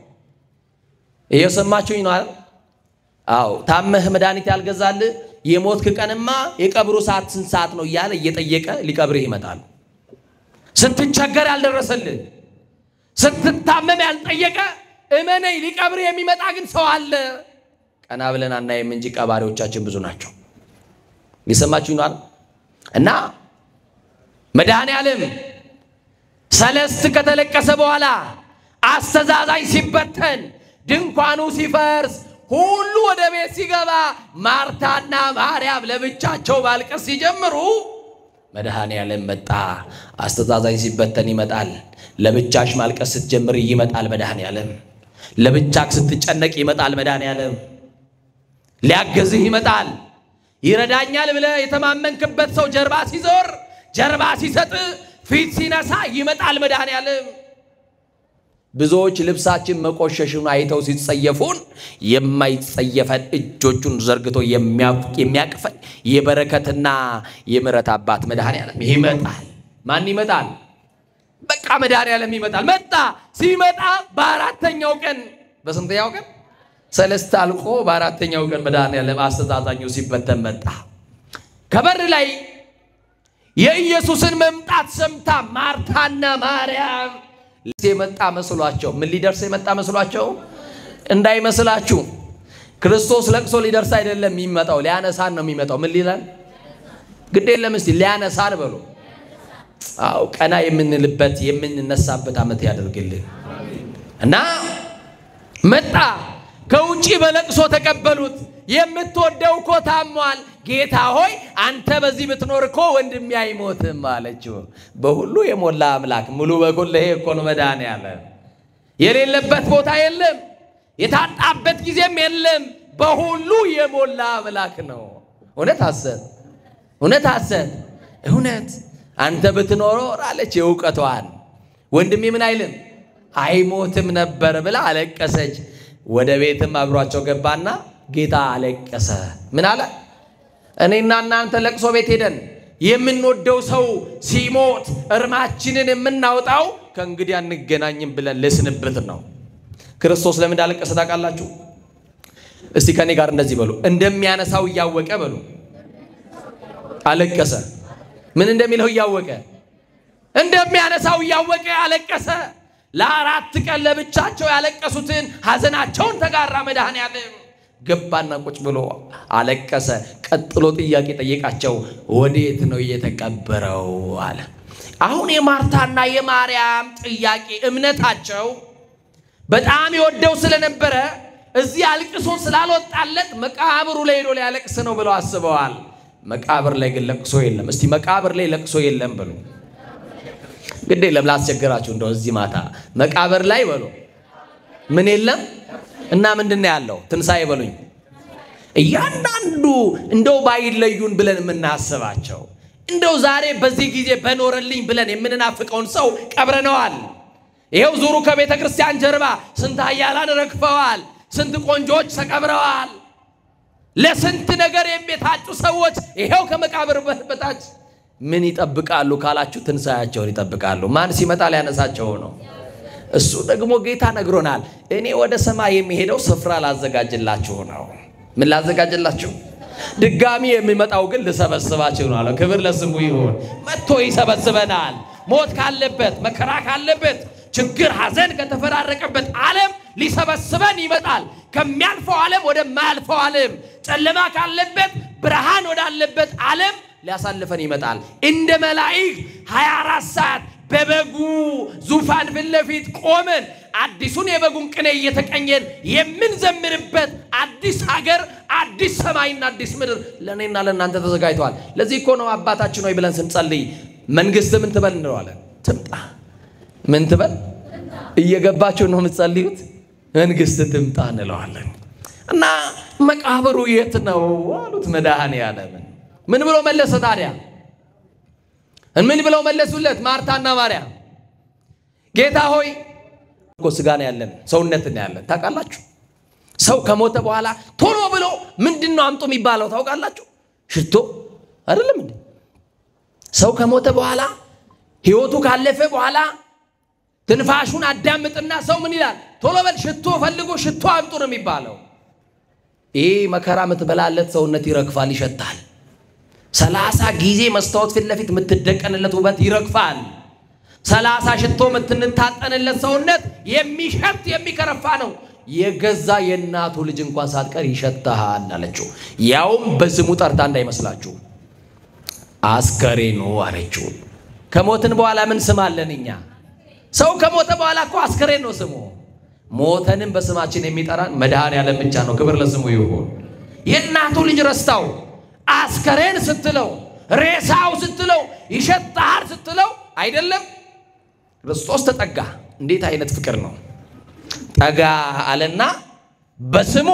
S1: እየሰማችሁኝ ነው አይደል? አዎ ታመህ መድኃኒት ያልገዛል የሞትክ ቀንማ የቀብሩ ሰዓት ስንት ሰዓት ነው እያለ እየጠየቀ ሊቀብርህ ይመጣል። ስትቸገር ያልደረሰልህ ስትታመም ያልጠየቀ እመነኝ ሊቀብርህ የሚመጣ ግን ሰው አለ። ቀና ብለን አናይም እንጂ ቀባሪዎቻችን ብዙ ናቸው። እየሰማችሁኝ ነው አይደል? እና መድኃኔዓለም ሰለስት ከተለቀሰ በኋላ አስተዛዛኝ ሲበተን ድንኳኑ ሲፈርስ ሁሉ ወደ ቤት ሲገባ ማርታና ማርያም ለብቻቸው ማልቀስ ሲጀምሩ መድኃኔዓለም መጣ። አስተዛዛኝ ሲበተን ይመጣል። ለብቻሽ ማልቀስ ስትጀምር ይመጣል መድኃኔዓለም። ለብቻክ ስትጨነቅ ይመጣል መድኃኔዓለም። ሊያገዝህ ይመጣል። ይረዳኛል ብለህ የተማመንክበት ሰው ጀርባ ሲዞር ጀርባ ሲሰጥ ፊት ሲነሳ ይመጣል መድኃኔዓለም። ብዙዎች ልብሳችን መቆሸሹን አይተው ሲጸየፉን የማይጸየፈን እጆቹን ዘርግቶ የሚያቅፈን የበረከትና የምሕረት አባት መድኃኔዓለም ይመጣል። ማን ይመጣል? በቃ መድኃኔዓለም ይመጣል። መጣ። ሲመጣ በ4ኛው ቀን በስንተኛው ቀን? ሰለስት አልቆ በ4ኛው ቀን መድኃኔዓለም አስተዛዛኙ ሲበተን መጣ። ከበር ላይ የኢየሱስን መምጣት ሰምታ ማርታና ማርያም የመጣ መስሏቸው ምን ሊደርስ የመጣ መስሏቸው እንዳይመስላችሁ ክርስቶስ ለቅሶ ሊደርስ አይደለም የሚመጣው፣ ሊያነሳን ነው የሚመጣው። ምን ሊላል ግድ የለም እስቲ ሊያነሳን በሉ። አው ቀና የምንልበት የምንነሳበት ዓመት ያደርግልን እና መጣ። ከውጪ በለቅሶ ተቀበሉት። የምትወደው እኮ ታሟል። ጌታ ሆይ አንተ በዚህ ብትኖር እኮ ወንድሜ አይሞትም አለችው። በሁሉ የሞላ አምላክ ሙሉ በኩልህ እኮ ነው መድኃኔዓለም። የሌለበት ቦታ የለም፣ የታጣበት ጊዜም የለም። በሁሉ የሞላ አምላክ ነው። እውነት ሐሰት እውነት አንተ ብትኖር አለች የእውቀቷን ወንድሜ ምን አይልም አይሞትም ነበር ብላ አለቀሰች። ወደ ቤትም አብሯቸው ገባና ጌታ አለቀሰ። ምን አለ? እኔና እናንተ ለቅሶ ቤት ሄደን የምንወደው ሰው ሲሞት እርማችንን የምናወጣው ከእንግዲህ አንገናኝም ብለን ለስንብት ነው። ክርስቶስ ለምን እንዳለቀሰ ታውቃላችሁ? እስቲ ከኔ ጋር እንደዚህ በሉ። እንደሚያነሳው እያወቀ በሉ አለቀሰ። ምን እንደሚለው እያወቀ እንደሚያነሳው እያወቀ አለቀሰ። ለ4 ቀን ለብቻቸው ያለቀሱትን ሐዘናቸውን ተጋራ መድኃኔዓለም። ገባና ቁጭ ብሎ አለቀሰ። ቀጥሎ ጥያቄ ጠየቃቸው። ወዴት ነው የተቀበረው አለ። አሁን የማርታና የማርያም ጥያቄ እምነታቸው በጣም ይወደው ስለነበረ እዚህ አልቅሶ ስላልወጣለት መቃብሩ ላይ ሄዶ ሊያለቅስ ነው ብለው አስበዋል። መቃብር ላይ ግን ለቅሶ የለም። እስቲ መቃብር ላይ ለቅሶ የለም በሉ። ግዴ ለምን አስቸገራችሁ? እንደው እዚህ ማታ መቃብር ላይ በሉ ምን የለም እና ምንድነው ያለው? ትንሳኤ በሉኝ። እያንዳንዱ እንደው ባይለዩን ብለን የምናስባቸው እንደው ዛሬ በዚህ ጊዜ በኖረልኝ ብለን የምንናፍቀውን ሰው ቀብረነዋል። ይሄው ዙሩ ከቤተ ክርስቲያን ጀርባ ስንት ኃያላን ረግፈዋል፣ ስንት ቆንጆች ተቀብረዋል፣ ለስንት ነገር የሚታጩ ሰዎች ይሄው ከመቃብር በታች ምን ይጠብቃሉ ካላችሁ ትንሳያቸውን ይጠብቃሉ። ማን ሲመጣ ሊያነሳቸው ነው? እሱ ደግሞ ጌታ ነግሮናል። እኔ ወደ ሰማይ የሚሄደው ስፍራ ላዘጋጅላችሁ ነው። ምን ላዘጋጅላችሁ? ድጋሚ የሚመጣው ግን ልሰበስባችሁ ነው አለ። ክብር ለስሙ ይሁን። መጥቶ ይሰበስበናል። ሞት ካለበት፣ መከራ ካለበት፣ ችግር ሐዘን ከተፈራረቀበት ዓለም ሊሰበስበን ይመጣል። ከሚያልፈው ዓለም ወደ ማያልፈው ዓለም፣ ጨለማ ካለበት ብርሃን ወዳለበት ዓለም ሊያሳልፈን ይመጣል። እንደ መላእክት 24 ሰዓት በበጉ ዙፋን ፊት ለፊት ቆመን አዲሱን የበጉን ቅኔ እየተቀኘን የምንዘምርበት አዲስ ሀገር፣ አዲስ ሰማይና አዲስ ምድር ለኔና ለእናንተ ተዘጋጅቷል። ለዚህ እኮ ነው አባታችን ሆይ ብለን ስንጸልይ መንግስት ምን ትበል እንለዋለን? ትምጣ። ምን ትበል? እየገባችሁ ነው የምትጸልዩት? መንግስት ትምጣ እንለዋለን። እና መቃብሩ የት ነው አሉት መድኃኔዓለም። ምን ብሎ መለሰ ታዲያ? ምን ብለው መለሱለት? ማርታና ማርያም ጌታ ሆይ እኮ ስጋ ነው ያለን፣ ሰውነት ነው ያለን። ታውቃላችሁ ሰው ከሞተ በኋላ ቶሎ ብሎ ምንድነው አምጡ የሚባለው ታውቃላችሁ? ሽቶ አይደለም እንዴ? ሰው ከሞተ በኋላ ህይወቱ ካለፈ በኋላ ትንፋሹን አዳምጥና ሰው ምን ይላል? ቶሎ በል ሽቶ ፈልጎ ሽቶ አምጡ ነው የሚባለው። ይሄ መከራ የምትበላለት ሰውነት ይረግፋል፣ ይሸታል። 30 ጊዜ መስታወት ፊት ለፊት የምትደቀንለት ውበት ይረግፋል። 30 ሽቶ የምትንታጠንለት ሰውነት የሚሸት የሚከረፋ ነው። የገዛ የእናቱ ልጅ እንኳን ሳትቀር ይሸታል አለችው። ያውም በስሙ ጠርታ እንዳይመስላችሁ አስከሬኑ አለችው። ከሞትን በኋላ ምን ስም አለን እኛ? ሰው ከሞተ በኋላ እኮ አስከሬን ነው ስሙ። ሞተንም በስማችን የሚጠራን መድኃኔዓለም ብቻ ነው። ክብር ለስሙ ይሁን። የእናቱ ልጅ ረስታው አስከሬን ስትለው፣ ሬሳው ስትለው፣ ይሸታል ስትለው አይደለም። ክርስቶስ ተጠጋ። እንዴት አይነት ፍቅር ነው! ጠጋ አለና በስሙ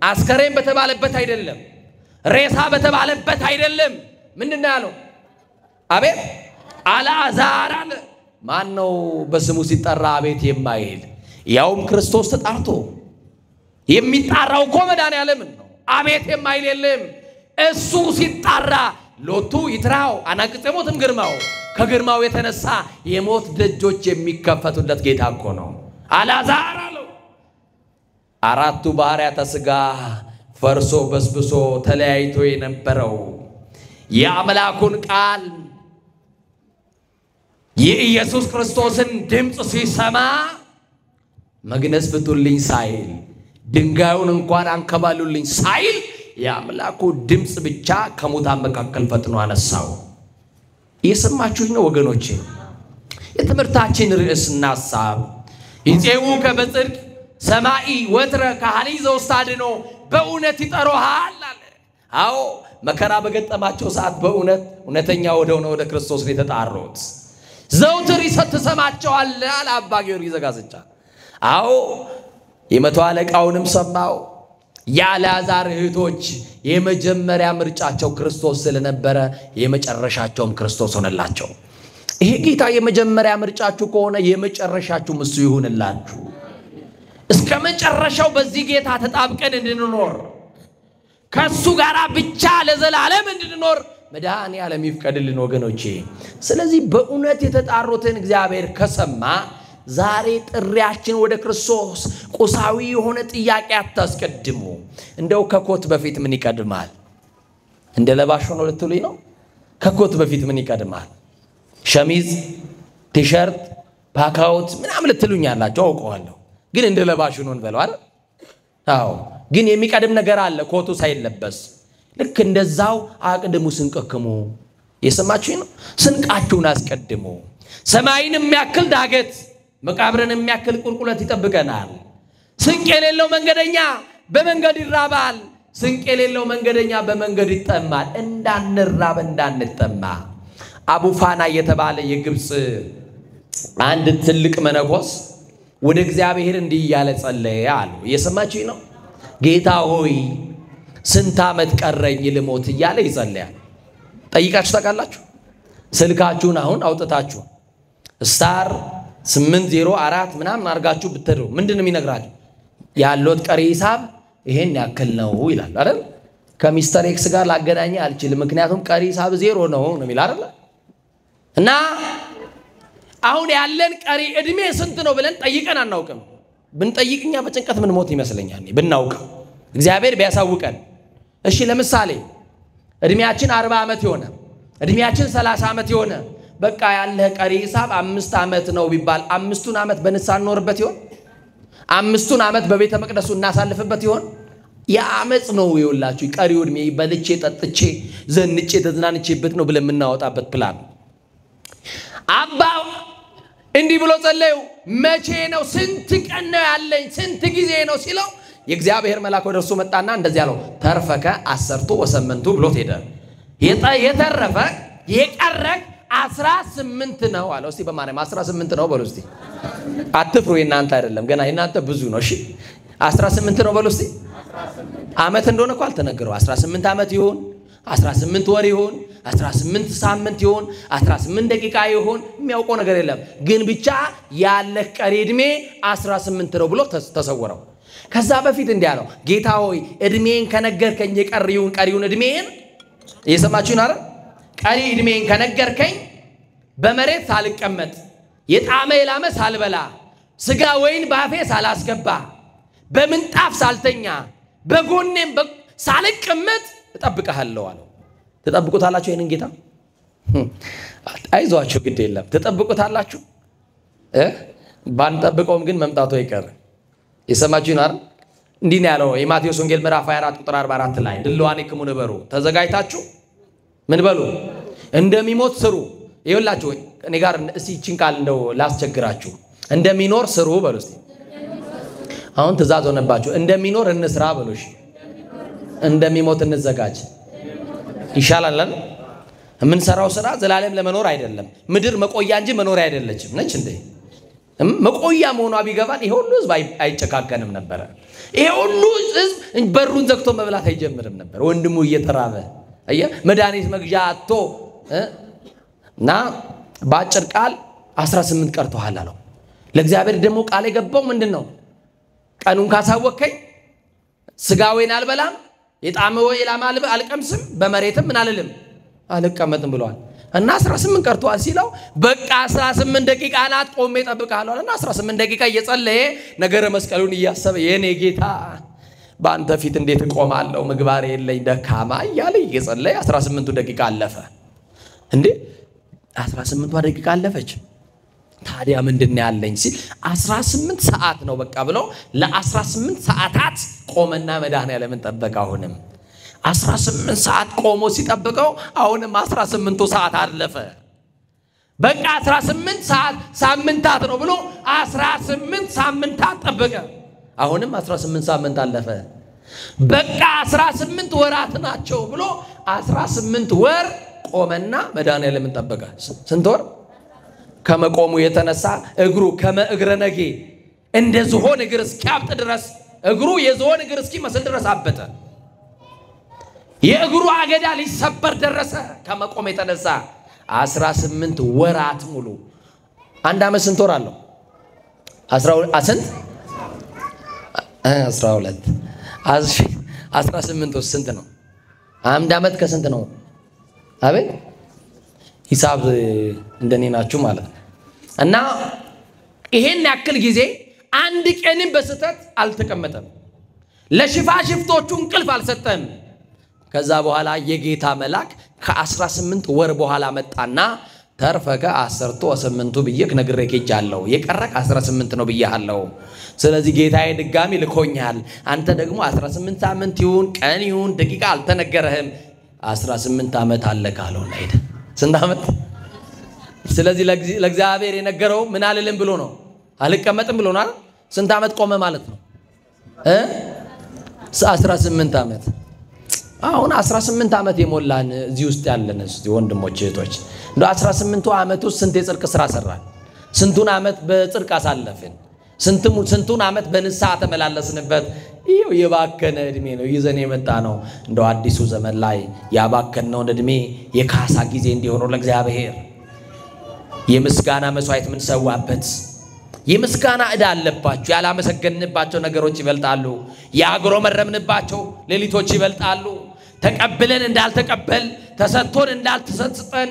S1: አስከሬን በተባለበት አይደለም፣ ሬሳ በተባለበት አይደለም። ምንድነው ያለው? አቤት አልዓዛር አለ። ማን ነው በስሙ ሲጠራ አቤት የማይል? ያውም ክርስቶስ ተጣርቶ የሚጣራው እኮ መድኃኔዓለም ነው። አቤት የማይል የለም። እሱ ሲጣራ ሎቱ ይትራው አናቅጸ ሞትም ግርማው፣ ከግርማው የተነሳ የሞት ደጆች የሚከፈቱለት ጌታ እኮ ነው። አልዓዛር አለው። አራቱ ባህሪያተ ሥጋ ፈርሶ በስብሶ ተለያይቶ የነበረው የአምላኩን ቃል የኢየሱስ ክርስቶስን ድምፅ ሲሰማ መግነዝ ፍቱልኝ ሳይል፣ ድንጋዩን እንኳን አንከባሉልኝ ሳይል የአምላኩ ድምፅ ብቻ ከሙታን መካከል ፈጥኖ አነሳው። እየሰማችሁኝ ነው ወገኖቼ? የትምህርታችን ርዕስና ሐሳብ ይጼው ከበጽድቅ ሰማይ ወትረ ካህሊ ዘውስታድኖ በእውነት ይጠሩሃል አለ። አዎ መከራ በገጠማቸው ሰዓት በእውነት እውነተኛ ወደ ክርስቶስ ነው የተጣሩት። ዘውትር ይሰማቸዋል አለ አባ ጊዮርጊስ ዘጋስጫ። አዎ የመቶ አለቃውንም ሰማው። የአልዓዛር እህቶች የመጀመሪያ ምርጫቸው ክርስቶስ ስለነበረ የመጨረሻቸውም ክርስቶስ ሆነላቸው። ይሄ ጌታ የመጀመሪያ ምርጫችሁ ከሆነ የመጨረሻችሁም እሱ ይሁንላችሁ። እስከ መጨረሻው በዚህ ጌታ ተጣብቀን እንድንኖር፣ ከሱ ጋር ብቻ ለዘላለም እንድንኖር መድኃኔዓለም ይፍቀድልን ወገኖቼ። ስለዚህ በእውነት የተጣሩትን እግዚአብሔር ከሰማ ዛሬ ጥሪያችን ወደ ክርስቶስ ቁሳዊ የሆነ ጥያቄ አታስቀድሙ። እንደው ከኮት በፊት ምን ይቀድማል? እንደ ለባሽ ሆኖ ልትሉኝ ነው? ከኮት በፊት ምን ይቀድማል? ሸሚዝ፣ ቲሸርት፣ ፓካውት ምናምን ልትሉኝ አላችሁ አውቀዋለሁ። ግን እንደ ለባሽ ሆኖ እንበለው አይደል? አዎ ግን የሚቀድም ነገር አለ ኮቱ ሳይለበስ። ልክ እንደዛው አቅድሙ ስንቅክሙ። የሰማችሁኝ ነው? ስንቃችሁን አስቀድሙ። ሰማይን የሚያክል ዳገት መቃብርን የሚያክል ቁልቁለት ይጠብቀናል። ስንቅ የሌለው መንገደኛ በመንገድ ይራባል። ስንቅ የሌለው መንገደኛ በመንገድ ይጠማል። እንዳንራብ እንዳንጠማ አቡፋና የተባለ የግብጽ አንድ ትልቅ መነኮስ ወደ እግዚአብሔር እንዲህ እያለ ጸለየ አሉ። እየሰማችሁኝ ነው? ጌታ ሆይ ስንት ዓመት ቀረኝ ልሞት እያለ ይጸልያል። ጠይቃችሁ ታውቃላችሁ? ስልካችሁን አሁን አውጥታችሁ ስታር 804 ምናምን አርጋችሁ ብትሄዱ ምንድነው የሚነግራችሁ? ያለው ቀሪ ሂሳብ ይሄን ያክል ነው ይላል አይደል? ከሚስተር ኤክስ ጋር ላገናኘ አልችልም ምክንያቱም ቀሪ ሂሳብ 0 ነው የሚል አይደል? እና አሁን ያለን ቀሪ እድሜ ስንት ነው ብለን ጠይቀን አናውቅም። ብንጠይቅኛ በጭንቀት ምን ሞት ይመስለኛል ብናውቅ እግዚአብሔር ቢያሳውቀን። እሺ ለምሳሌ እድሜያችን 40 ዓመት ይሆነ እድሜያችን 30 ዓመት ይሆነ በቃ ያለ ቀሪ ሂሳብ 5 ዓመት ነው ቢባል 5ቱን ዓመት በንስሐ እንኖርበት ይሆን? 5ቱን ዓመት በቤተ መቅደሱ እናሳልፍበት ይሆን? ያመጽ ነው ይውላችሁ ቀሪው እድሜ በልቼ ጠጥቼ ዘንጬ ተዝናንቼበት ነው ብለን እናወጣበት ፕላን። አባ እንዲህ ብሎ ጸለዩ። መቼ ነው ስንት ቀን ነው ያለኝ ስንት ጊዜ ነው ሲለው የእግዚአብሔር መልአክ ወደ እርሱ መጣና እንደዚህ አለው ተርፈከ 10 ወሰመንቱ ብሎት ሄደ። የተረፈ የቀረክ 18 ነው አለው። እስቲ በማርያም 18 ነው በሉ እስቲ። አትፍሩ የናንተ አይደለም ገና የናንተ ብዙ ነው። እሺ 18 ነው በሉ እስቲ። ዓመት እንደሆነ እኮ አልተነገረው። 18 ዓመት ይሁን 18 ወር ይሁን 18 ሳምንት ይሁን 18 ደቂቃ ይሁን የሚያውቀው ነገር የለም። ግን ብቻ ያለ ቀሪ እድሜ 18 ነው ብሎ ተሰወረው። ከዛ በፊት እንዲህ አለው ጌታ ሆይ እድሜን ከነገርከኝ ቀሪውን እድሜን እየሰማችሁኝ አይደል? ቀሪ እድሜን ከነገርከኝ በመሬት ሳልቀመጥ የጣመ የላመ ሳልበላ ስጋ ወይን ባፌ ሳላስገባ በምንጣፍ ሳልተኛ በጎኔም ሳልቀመጥ እጠብቅሃለሁ አለው። ተጠብቁታላችሁ ይሄንን ጌታ? አይዟችሁ ግድ የለም ተጠብቁታላችሁ። ባንጠብቀውም ግን መምጣቱ አይቀር። የሰማችሁኝ አይደል? እንዲህ ነው ያለው የማቴዎስ ወንጌል ምዕራፍ 24 ቁጥር 44 ላይ ድልዋኔክሙ ንበሩ ተዘጋጅታችሁ ምን በሉ እንደሚሞት ስሩ። ይኸውላችሁ እኔ ጋር እስቲ እቺን ቃል እንደው ላስቸግራችሁ እንደሚኖር ስሩ በሉ እስቲ። አሁን ትእዛዝ ሆነባችሁ እንደሚኖር እንስራ በሉ። እሺ እንደሚሞት እንዘጋጅ ይሻላል። የምንሰራው ስራ ዘላለም ለመኖር አይደለም። ምድር መቆያ እንጂ መኖሪያ አይደለችም ነች እንዴ? መቆያ መሆኗ ቢገባን ይሄ ሁሉ ህዝብ አይጨካከንም ነበር። ይሄ ሁሉ ህዝብ በሩን ዘግቶ መብላት አይጀምርም ነበር። ወንድሙ እየተራበ አየ መድኃኒት መግዣ አጥቶ እና ባጭር ቃል 18 ቀርቷል አለው። ለእግዚአብሔር ደግሞ ቃል የገባው ምንድነው? ቀኑን ካሳወከኝ ስጋዌን አልበላም የጣመ ወይ ላማ አልቀምስም በመሬትም ምን አልልም አልቀመጥም ብሏል። እና 18 ቀርቷል ሲለው በቃ 18 ደቂቃ ናት ቆሜ እጠብቅሃለሁ አለና 18 ደቂቃ እየጸለየ ነገረ መስቀሉን እያሰበ የኔ ጌታ በአንተ ፊት እንዴት እቆማለሁ ምግባር የለኝ ደካማ እያለ እየጸለየ 18 ደቂቃ አለፈ። እንዴ 18 ደቂቃ አለፈች። ታዲያ ምንድነው ያለኝ ሲል 18 ሰዓት ነው በቃ ብሎ ለ18 ሰዓታት ቆመና መድኃኒዓለምን ጠበቀ። አሁንም 18 ሰዓት ቆሞ ሲጠብቀው አሁንም 18ቱ ሰዓት አለፈ። በቃ 18 ሰዓት ሳምንታት ነው ብሎ 18 ሳምንታት ጠበቀ። አሁንም 18 ሳምንት አለፈ። በቃ 18 ወራት ናቸው ብሎ 18 ወር ቆመና መድኃኒዓለምን ጠበቀ። ስንት ወር? ከመቆሙ የተነሳ እግሩ ከመእግረ ነጌ እንደ ዝሆን እግር እስኪያብጥ ድረስ እግሩ የዝሆን እግር እስኪመስል ድረስ አበጠ። የእግሩ አገዳ ሊሰበር ደረሰ። ከመቆም የተነሳ 18 ወራት ሙሉ። አንድ ዓመት ስንት ወር አለው? 12 18 ስንት ነው? አንድ ዓመት ከስንት ነው? አቤት ሂሳብ እንደኔ ናችሁ ማለት ነው። እና ይሄን ያክል ጊዜ አንድ ቀንም በስተት አልተቀመጠም። ለሽፋሽፍቶቹ እንቅልፍ አልሰጠም። ከዛ በኋላ የጌታ መልአክ ከ18 ወር በኋላ መጣና ተርፈከ 10 ወሰመንቱ ብዬክ ነግሬክ ሄጃለሁ የቀረክ 18 ነው ብያለሁ። ስለዚህ ጌታዬ ድጋሚ ልኮኛል። አንተ ደግሞ 18 ሳምንት ይሁን ቀን ይሁን ደቂቃ አልተነገረህም 18 ዓመት አለካለው ላይደ ስንት ዓመት? ስለዚህ ለእግዚአብሔር የነገረው ምን አልልም ብሎ ነው አልቀመጥም ብሎ ነው። ስንት ዓመት ቆመ ማለት ነው? 18 ዓመት። አሁን 18 ዓመት የሞላን እዚህ ውስጥ ያለን እስቲ ወንድሞች እህቶች እንደ 18 ዓመት ውስጥ ስንት የጽድቅ ስራ ሰራን? ስንቱን ዓመት በጽድቅ አሳለፍን? ስንቱን ዓመት በንስሐ ተመላለስንበት? ይሄው የባከነ እድሜ ነው ይዘን የመጣ ነው። እንደው አዲሱ ዘመን ላይ ያባከነውን እድሜ የካሳ ጊዜ እንዲሆነው ለእግዚአብሔር የምስጋና መስዋዕት ምን ሰዋበት የምስጋና ዕዳ አለባችሁ። ያላመሰገንባቸው ነገሮች ይበልጣሉ። ያግሮመረምንባቸው ሌሊቶች ይበልጣሉ። ተቀብለን እንዳልተቀበል ተሰጥቶን እንዳልተሰጠን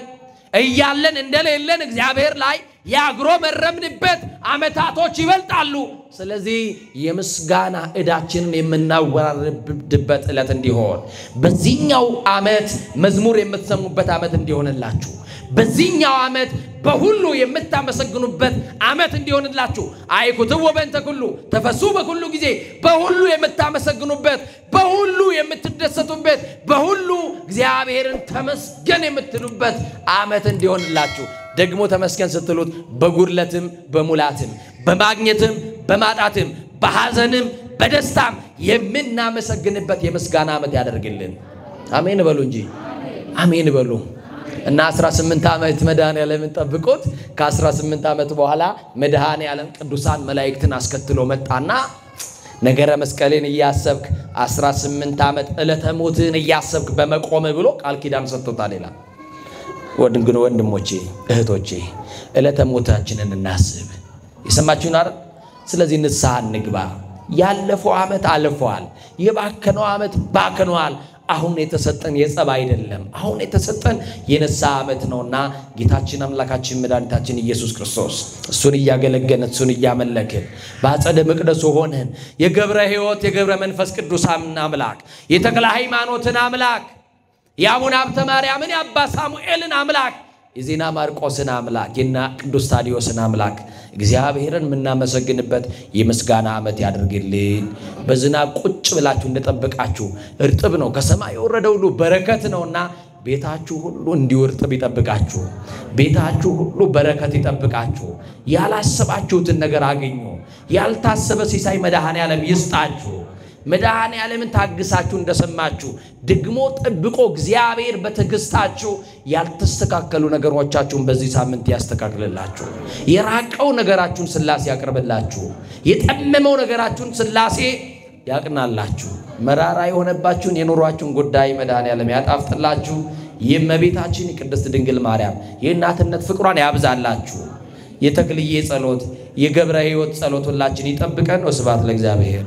S1: እያለን እንደሌለን እግዚአብሔር ላይ ያግሮመረምንበት ዓመታቶች ይበልጣሉ። ስለዚህ የምስጋና ዕዳችንን የምናወራርድበት ዕለት እንዲሆን በዚህኛው ዓመት መዝሙር የምትሰሙበት ዓመት እንዲሆንላችሁ በዚህኛው ዓመት በሁሉ የምታመሰግኑበት ዓመት እንዲሆንላችሁ አይኩትው በእንተ ኩሉ ተፈሱ በኩሉ ጊዜ በሁሉ የምታመሰግኑበት በሁሉ የምትደሰቱበት በሁሉ እግዚአብሔርን ተመስገን የምትሉበት ዓመት እንዲሆንላችሁ ደግሞ ተመስገን ስትሉት በጉድለትም በሙላትም በማግኘትም በማጣትም በሐዘንም በደስታም የምናመሰግንበት የምስጋና ዓመት ያደርግልን። አሜን በሉ እንጂ አሜን በሉ። እና 18 ዓመት መድኃኔዓለምን ጠብቆት ከ18 ዓመት በኋላ መድኃኔዓለም ቅዱሳን መላእክትን አስከትሎ መጣና ነገረ መስቀልን እያሰብክ 18 ዓመት ዕለተ ሞትን እያሰብክ በመቆም ብሎ ቃል ኪዳን ሰጥቶታል ይላል። ወንድሞቼ እህቶቼ ዕለተ ሞታችንን እናስብ። የሰማችሁን አይደል? ስለዚህ ንስሐ እንግባ። ያለፈው ዓመት አልፏል። የባከነው ዓመት ባከነዋል። አሁን የተሰጠን የጸባ አይደለም። አሁን የተሰጠን የንስሐ ዓመት ነውና ጌታችን አምላካችን መድኃኒታችን ኢየሱስ ክርስቶስ እሱን እያገለገልን እሱን እያመለክን በአጸደ መቅደሱ ሆነን የገብረ ሕይወት የገብረ መንፈስ ቅዱስ አምላክ የተክለ ሃይማኖትን አምላክ የአቡነ ሀብተ ማርያምን የአባ ሳሙኤልን አምላክ የዜና ማርቆስን አምላክ የና ቅዱስ ታዲዮስን አምላክ እግዚአብሔርን የምናመሰግንበት የምስጋና ዓመት ያድርግልን። በዝናብ ቁጭ ብላችሁ እንደጠበቃችሁ እርጥብ ነው ከሰማይ የወረደው ሁሉ በረከት ነውና ቤታችሁ ሁሉ እንዲወርጥብ ይጠብቃችሁ። ቤታችሁ ሁሉ በረከት ይጠብቃችሁ። ያላሰባችሁትን ነገር አገኙ። ያልታሰበ ሲሳይ መድኃኔዓለም ይስጣችሁ። መድኃኔዓለምን ታግሳችሁ እንደሰማችሁ ደግሞ ጠብቆ እግዚአብሔር በትዕግስታችሁ ያልተስተካከሉ ነገሮቻችሁን በዚህ ሳምንት ያስተካክልላችሁ። የራቀው ነገራችሁን ሥላሴ ያቅርብላችሁ። የጠመመው ነገራችሁን ሥላሴ ያቅናላችሁ። መራራ የሆነባችሁን የኑሯችሁን ጉዳይ መድኃኔዓለም ያጣፍጥላችሁ። የእመቤታችን የቅድስት ድንግል ማርያም የእናትነት ፍቅሯን ያብዛላችሁ። የተክልዬ ጸሎት የገብረ ሕይወት ጸሎት ሁላችን ይጠብቀን። ወስብሐት ለእግዚአብሔር።